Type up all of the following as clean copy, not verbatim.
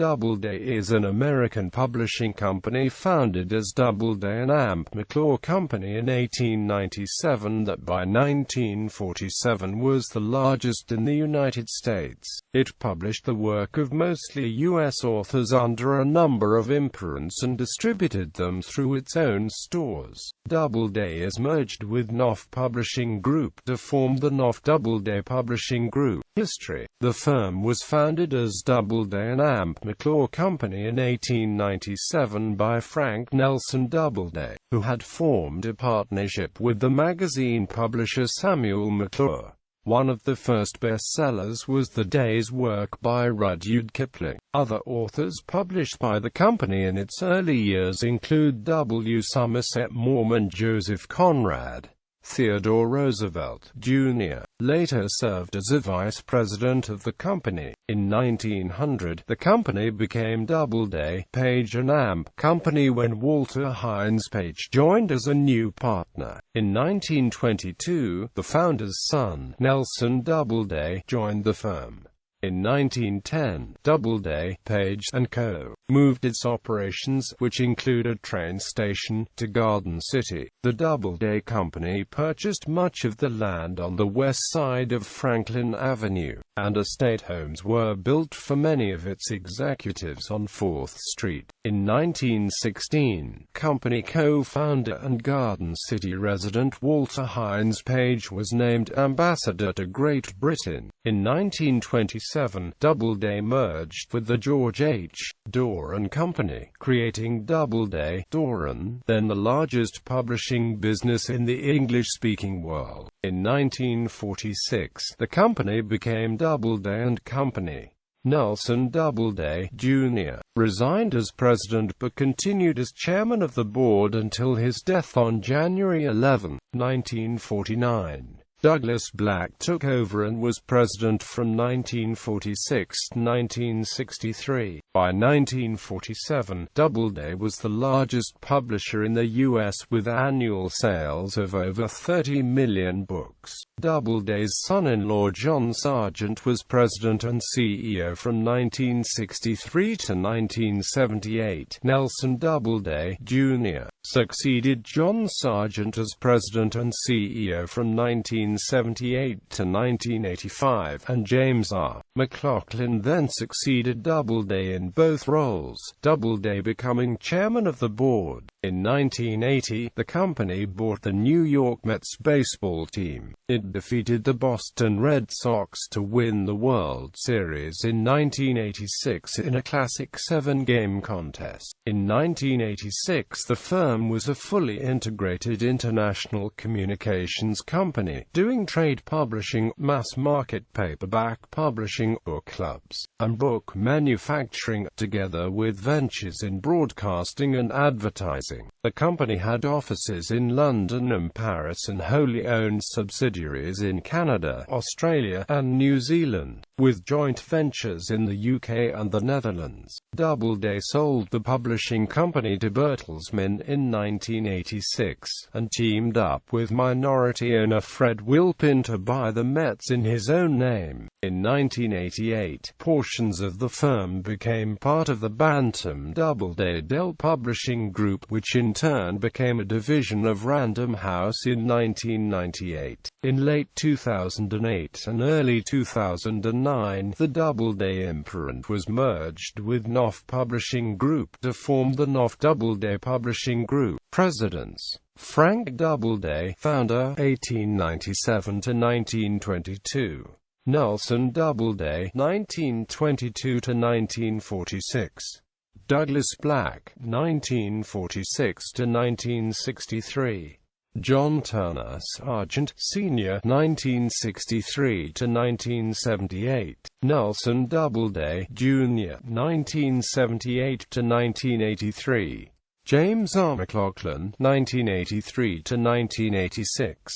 Doubleday is an American publishing company founded as Doubleday and McClure Company in 1897 that by 1947 was the largest in the United States. It published the work of mostly U.S. authors under a number of imprints and distributed them through its own stores. Doubleday is merged with Knopf Publishing Group to form the Knopf Doubleday Publishing Group. History. The firm was founded as Doubleday and McClure Company in 1897 by Frank Nelson Doubleday, who had formed a partnership with the magazine publisher Samuel McClure. One of the first bestsellers was The Day's Work by Rudyard Kipling. Other authors published by the company in its early years include W. Somerset Maugham, Joseph Conrad, Theodore Roosevelt, Jr. later served as a vice president of the company. In 1900, the company became Doubleday, Page and Company when Walter Hines Page joined as a new partner. In 1922, the founder's son, Nelson Doubleday, joined the firm. In 1910, Doubleday, Page & Co. moved its operations, which include a train station, to Garden City. The Doubleday Company purchased much of the land on the west side of Franklin Avenue, and estate homes were built for many of its executives on 4th Street. In 1916, company co-founder and Garden City resident Walter Hines Page was named ambassador to Great Britain. In 1927, Doubleday merged with the George H. Dorr & Company, creating Doubleday, Dorr & then the largest publishing business in the English-speaking world. In 1946, the company became Doubleday & Company. Nelson Doubleday, Jr. resigned as president but continued as chairman of the board until his death on January 11, 1949. Douglas Black took over and was president from 1946 to 1963. By 1947, Doubleday was the largest publisher in the U.S. with annual sales of over 30 million books. Doubleday's son-in-law John Sargent was president and CEO from 1963 to 1978. Nelson Doubleday, Jr. succeeded John Sargent as president and CEO from 1978 to 1985, and James R. McLaughlin then succeeded Doubleday in both roles, Doubleday becoming chairman of the board. In 1980, the company bought the New York Mets baseball team. It defeated the Boston Red Sox to win the World Series in 1986 in a Classic 7-game contest. In 1986, the firm was a fully integrated international communications company, doing trade publishing, mass-market paperback publishing, book clubs, and book manufacturing, together with ventures in broadcasting and advertising. The company had offices in London and Paris and wholly owned subsidiaries in Canada, Australia, and New Zealand, with joint ventures in the UK and the Netherlands. Doubleday sold the publishing company to Bertelsmann in 1986, and teamed up with minority owner Fred Wilpin to buy the Mets in his own name. In 1988, portions of the firm became part of the Bantam Doubleday Publishing Group, which in turn became a division of Random House in 1998. In late 2008 and early 2009, the Doubleday imprint was merged with Knopf Publishing Group to form the Knopf Doubleday Publishing Group. Presidents: Frank Doubleday, founder, 1897 to 1922. Nelson Doubleday, 1922 to 1946. Douglas Black, 1946 to 1963. John Turner Sargent, Sr., 1963 to 1978. Nelson Doubleday, Jr., 1978 to 1983. James R. McLaughlin, 1983 to 1986.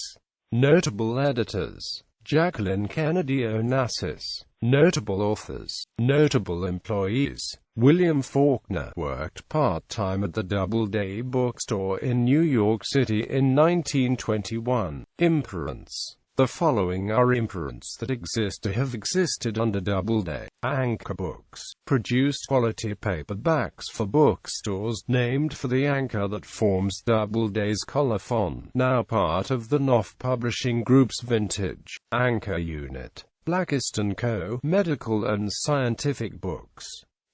Notable editors: Jacqueline Kennedy Onassis. Notable authors. Notable employees: William Faulkner worked part-time at the Doubleday bookstore in New York City in 1921. Imprints. The following are imprints that exist or have existed under Doubleday. Anchor Books produced quality paperbacks for bookstores, named for the anchor that forms Doubleday's colophon, now part of the Knopf Publishing Group's Vintage Anchor unit. Blackist & Co. Medical and scientific books.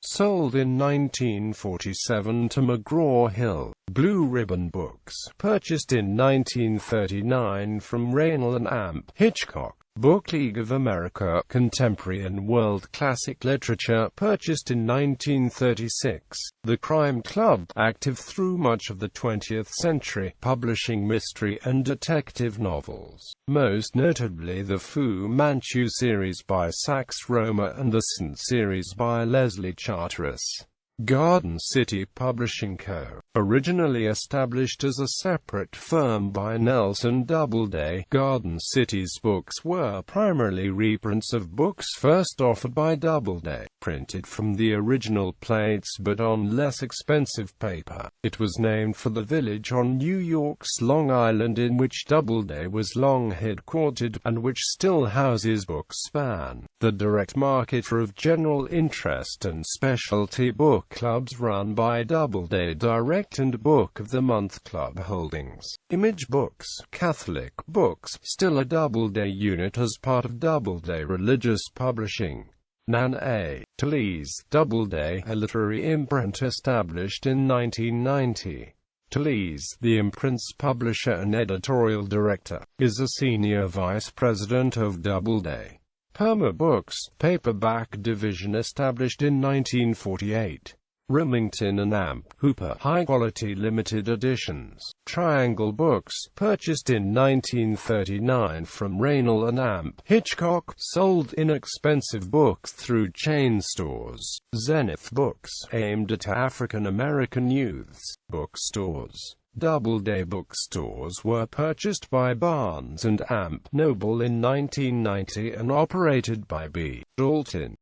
Sold in 1947 to McGraw-Hill. Blue Ribbon Books, purchased in 1939 from Raynal & Amp. Hitchcock. Book League of America, Contemporary and World Classic Literature, purchased in 1936. The Crime Club, active through much of the 20th century, publishing mystery and detective novels, most notably the Fu Manchu series by Sax Rohmer and the St. series by Leslie Charteris. Garden City Publishing Co. Originally established as a separate firm by Nelson Doubleday, Garden City's books were primarily reprints of books first offered by Doubleday, printed from the original plates but on less expensive paper. It was named for the village on New York's Long Island in which Doubleday was long headquartered, and which still houses Bookspan, the direct marketer of general interest and specialty book clubs run by Doubleday Direct and Book of the Month Club Holdings. Image Books, Catholic Books, still a Doubleday unit as part of Doubleday Religious Publishing. Nan A. Talese, Doubleday, a literary imprint established in 1990. Talese, the imprint's publisher and editorial director, is a senior vice president of Doubleday. Perma Books, paperback division established in 1948. Remington & Amp, Hooper, high-quality limited editions. Triangle Books, purchased in 1939 from Raynal & Amp. Hitchcock, sold inexpensive books through chain stores. Zenith Books, aimed at African-American youths. Bookstores. Doubleday bookstores were purchased by Barnes & Amp Noble in 1990 and operated by B. Dalton.